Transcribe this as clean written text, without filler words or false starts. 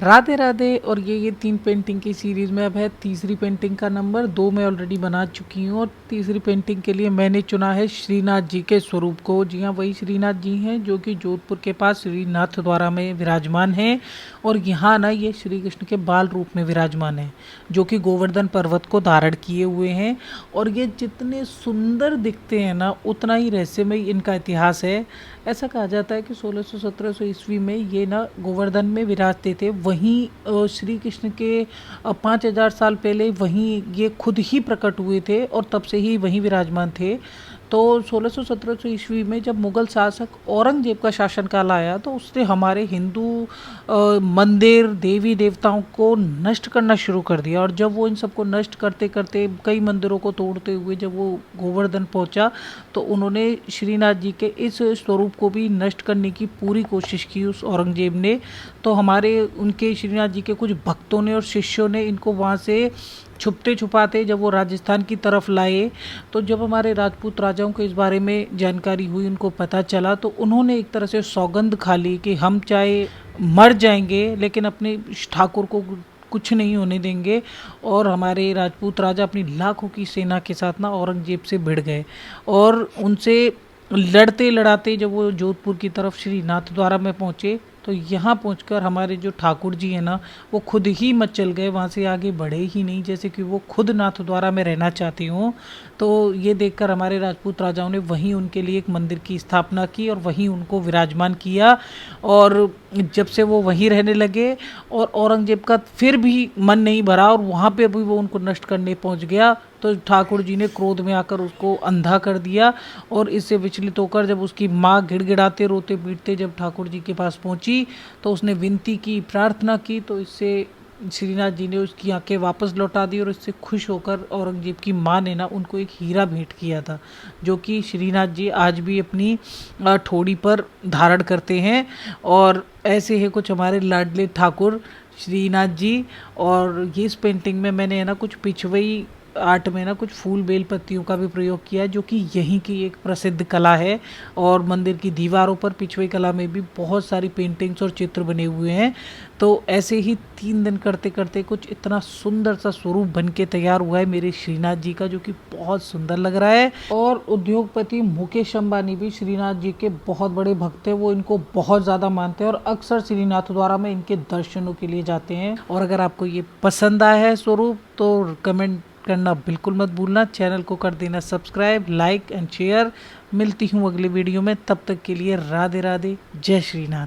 राधे राधे। और ये 3 पेंटिंग की सीरीज़ में अब है तीसरी पेंटिंग का नंबर। 2 मैं ऑलरेडी बना चुकी हूँ और तीसरी पेंटिंग के लिए मैंने चुना है श्रीनाथ जी के स्वरूप को। जी हाँ, वही श्रीनाथ जी हैं जो कि जोधपुर के पास श्रीनाथ द्वारा में विराजमान हैं। और यहाँ ना ये श्री कृष्ण के बाल रूप में विराजमान है, जो कि गोवर्धन पर्वत को धारण किए हुए हैं। और ये जितने सुंदर दिखते हैं ना, उतना ही रहस्यमय इनका इतिहास है। ऐसा कहा जाता है कि 1600-1700 ईस्वी में ये ना गोवर्धन में विराजते थे। वहीं श्री कृष्ण के 5000 साल पहले वहीं ये खुद ही प्रकट हुए थे और तब से ही वहीं विराजमान थे। तो 1600-1700 ईस्वी में जब मुगल शासक औरंगजेब का शासनकाल आया तो उसने हमारे हिंदू मंदिर देवी देवताओं को नष्ट करना शुरू कर दिया। और जब वो इन सबको नष्ट करते करते कई मंदिरों को तोड़ते हुए जब वो गोवर्धन पहुंचा, तो उन्होंने श्रीनाथ जी के इस स्वरूप को भी नष्ट करने की पूरी कोशिश की उस औरंगजेब ने। तो हमारे उनके श्रीनाथ जी के कुछ भक्तों ने और शिष्यों ने इनको वहाँ से छुपते छुपाते जब वो राजस्थान की तरफ लाए, तो जब हमारे राजपूत राजाओं को इस बारे में जानकारी हुई, उनको पता चला, तो उन्होंने एक तरह से सौगंध खा ली कि हम चाहे मर जाएंगे लेकिन अपने ठाकुर को कुछ नहीं होने देंगे। और हमारे राजपूत राजा अपनी लाखों की सेना के साथ ना औरंगजेब से भिड़ गए और उनसे लड़ते लड़ाते जब वो जोधपुर की तरफ श्री नाथद्वारा में पहुँचे, तो यहाँ पहुंचकर हमारे जो ठाकुर जी हैं ना, वो खुद ही मत चल गए, वहाँ से आगे बढ़े ही नहीं, जैसे कि वो खुद नाथद्वारा में रहना चाहती हूँ। तो ये देखकर हमारे राजपूत राजाओं ने वहीं उनके लिए एक मंदिर की स्थापना की और वहीं उनको विराजमान किया। और जब से वो वहीं रहने लगे और औरंगजेब का फिर भी मन नहीं भरा और वहाँ पे भी वो उनको नष्ट करने पहुँच गया, तो ठाकुर जी ने क्रोध में आकर उसको अंधा कर दिया। और इससे विचलित होकर जब उसकी माँ गिड़गिड़ाते रोते पीटते जब ठाकुर जी के पास पहुंची, तो उसने विनती की, प्रार्थना की, तो इससे श्रीनाथ जी ने उसकी आंखें वापस लौटा दी। और इससे खुश होकर औरंगजेब की माँ ने ना उनको एक हीरा भेंट किया था, जो कि श्रीनाथ जी आज भी अपनी ठोड़ी पर धारण करते हैं। और ऐसे है कुछ हमारे लाडले ठाकुर श्रीनाथ जी। और ये इस पेंटिंग में मैंने है ना कुछ पिछवई आर्ट में ना कुछ फूल बेल पत्तियों का भी प्रयोग किया है, जो कि यहीं की एक प्रसिद्ध कला है। और मंदिर की दीवारों पर पिछवई कला में भी बहुत सारी पेंटिंग्स और चित्र बने हुए हैं। तो ऐसे ही 3 दिन करते करते कुछ इतना सुंदर सा स्वरूप बन के तैयार हुआ है मेरे श्रीनाथ जी का, जो कि बहुत सुंदर लग रहा है। और उद्योगपति मुकेश अंबानी भी श्रीनाथ जी के बहुत बड़े भक्त हैं, वो इनको बहुत ज़्यादा मानते हैं और अक्सर श्रीनाथ द्वारा में इनके दर्शनों के लिए जाते हैं। और अगर आपको ये पसंद आया है स्वरूप, तो कमेंट करना बिल्कुल मत भूलना। चैनल को कर देना सब्सक्राइब, लाइक एंड शेयर। मिलती हूँ अगले वीडियो में, तब तक के लिए राधे राधे, जय श्रीनाथ।